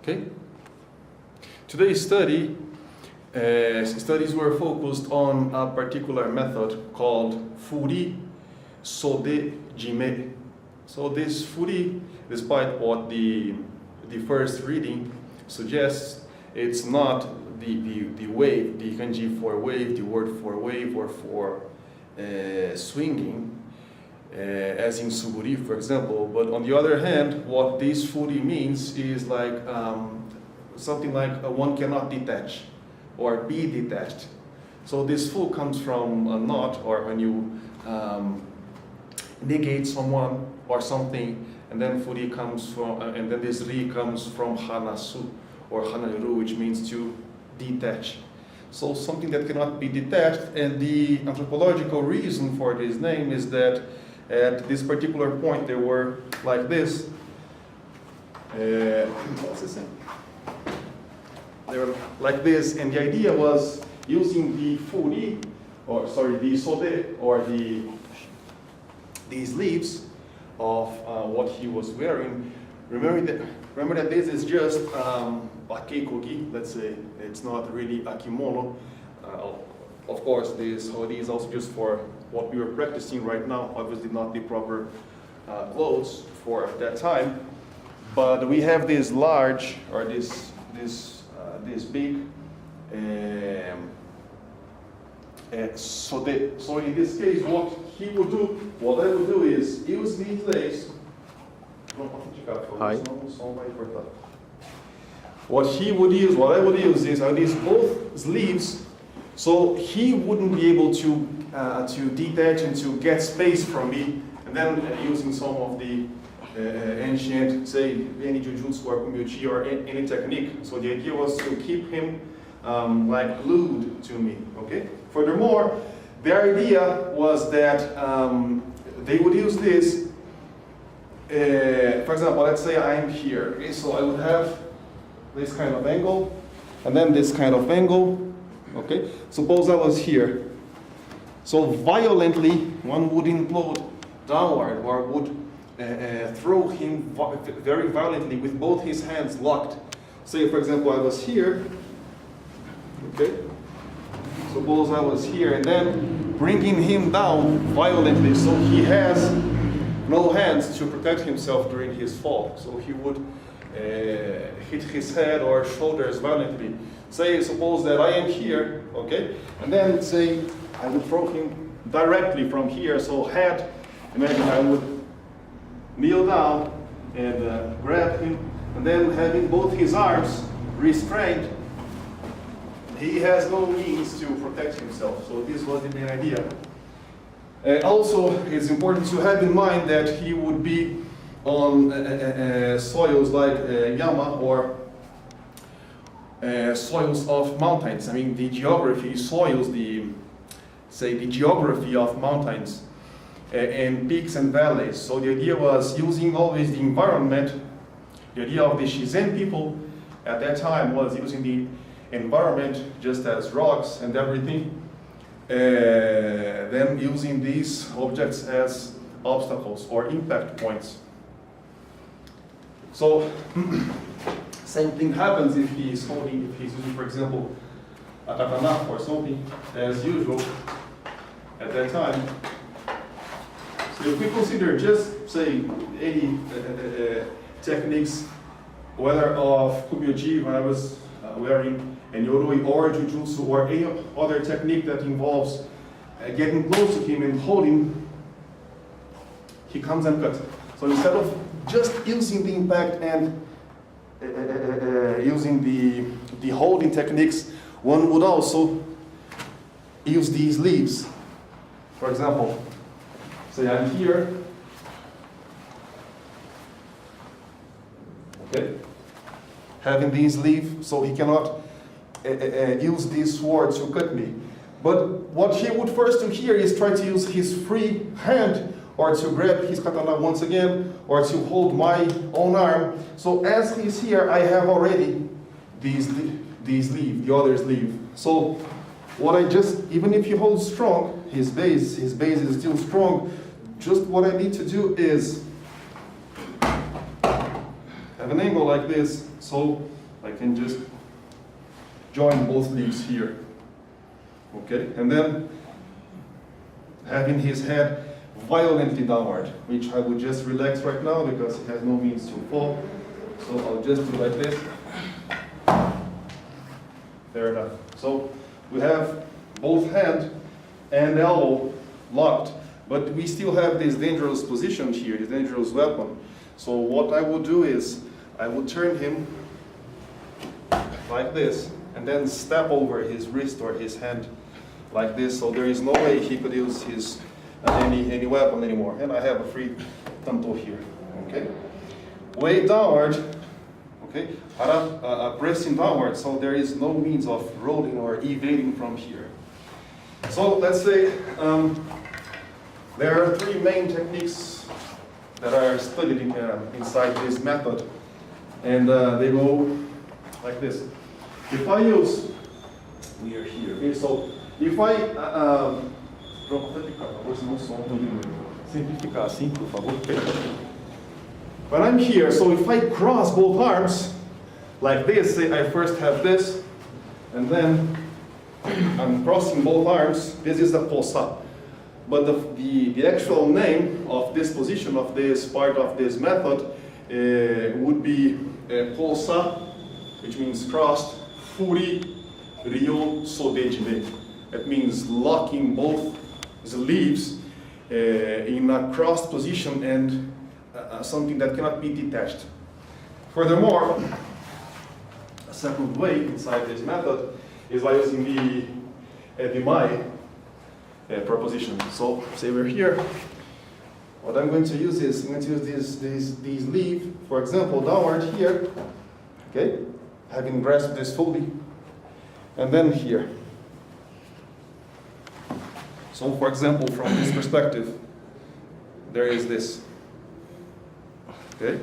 Okay. Today's studies were focused on a particular method called Furi Sode Jime. So this Furi, despite what the first reading suggests, it's not the wave, the kanji for wave, the word for wave or for swinging, as in Suguri, for example. But on the other hand, what this Furi means is like something like one cannot detach or be detached. So this fu comes from a not, or when you negate someone or something, and then furi comes from, and then this ri comes from hanasu or hanaru, which means to detach. So something that cannot be detached, and the anthropological reason for this name is that at this particular point they were like this. What's this thing? They were like this, and the idea was using the furi, or sorry, the sode, or these leaves of what he was wearing. Remember that this is just a keikogi, let's say. It's not really a kimono. Of course, this hoodie is also just for what we were practicing right now, obviously not the proper clothes for that time. But we have this large, or this big sode. So in this case, what I would do is use these leaves. Hi. What I would use is I would use both sleeves, so he wouldn't be able to detach and to get space from me, and then using some of the ancient, say, any jujutsu or kumyochi or any technique. So the idea was to keep him like glued to me. Okay. Furthermore, the idea was that they would use this. For example, let's say I am here. Okay, so I would have this kind of angle, and then this kind of angle. Okay. Suppose I was here. So violently, one would implode downward, or would throw him very violently with both his hands locked. Say, for example, I was here. Okay. Suppose I was here, and then bringing him down violently, so he has no hands to protect himself during his fall. So he would hit his head or shoulders violently. Suppose that I am here, okay, and then say I would throw him directly from here. So imagine I would kneel down and grab him, and then having both his arms restrained, he has no means to protect himself. So this was the main idea. Also, it's important to have in mind that he would be on soils like Yama, or soils of mountains. I mean, the geography soils the geography of mountains and peaks and valleys. So the idea was using always the environment. The idea of the Shizen people at that time was using the environment just as rocks and everything, then using these objects as obstacles or impact points. So same thing happens if he's using, for example, a katana or something as usual at that time. So if we consider just, say, any techniques, whether of kumyoji when I was wearing and yoroi or jujutsu or any other technique that involves getting close to him and holding, he comes and cuts. So instead of just using the impact and using the holding techniques, one would also use these leaves. For example, say I'm here, okay, having these leaves, so he cannot use this sword to cut me. But what he would first do here is try to use his free hand, or to grab his katana once again, or to hold my own arm. So as he's here, I have already these leaves, the other's leave. So what I just, even if he holds strong, his base is still strong. Just what I need to do is have an angle like this, so I can just join both leaves here. Okay, and then having his head violently downward, which I will just relax right now because it has no means to fall. So I'll just do like this. Fair enough. So we have both hand and elbow locked, but we still have this dangerous position here, this dangerous weapon. So what I will do is I will turn him like this and then step over his wrist or his hand like this, so there is no way he could use his any weapon anymore. And I have a free tanto here. Okay, way downward. Okay, pressing downward, so there is no means of rolling or evading from here. So let's say there are three main techniques that are studied inside this method, and they go like this. If I use, we are here. Okay, so if I simplificar assim, por favor. When I'm here, so if I cross both arms like this, say I first have this, and then I'm crossing both arms. This is the posa. But the actual name of this position, of this part of this method, would be posa, which means crossed, furi, ryo, sodejime. That means locking both sleeves in a crossed position and something that cannot be detached. Furthermore, a second way inside this method is by using the my preposition. So say we're here. What I'm going to use is I'm going to use these leave, for example, downward here. Okay, having grasped this fully, and then here. So for example, from this perspective, there is this. Okay?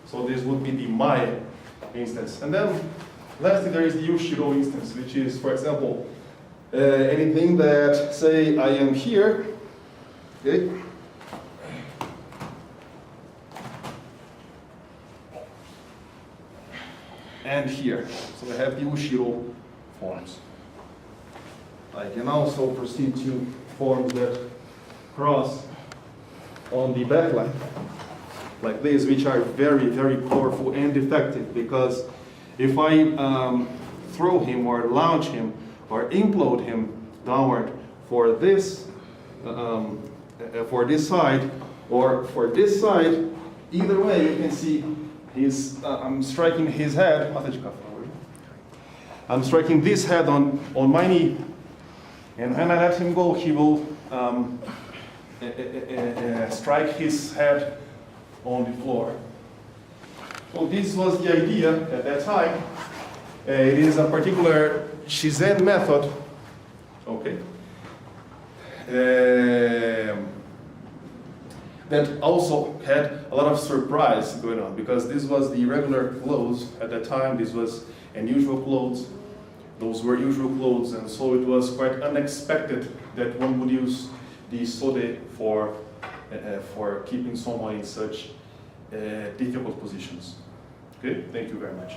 So this would be the my instance. And then lastly, there is the Ushiro instance, which is, for example, anything that, say, I am here, okay? And here. So I have the Ushiro forms. I can also proceed to forms that cross on the back line, like this, which are very, very powerful and effective, because if I throw him or launch him or implode him downward for this side or for this side, either way, you can see I'm striking his head. I'm striking this head on my knee, and when I let him go, he will strike his head on the floor. So this was the idea at that time. It is a particular Shizen method, okay, that also had a lot of surprise going on, because this was the regular clothes at that time. This was unusual clothes. Those were usual clothes, and so it was quite unexpected that one would use the sode for keeping someone in such difficult positions. Okay, thank you very much.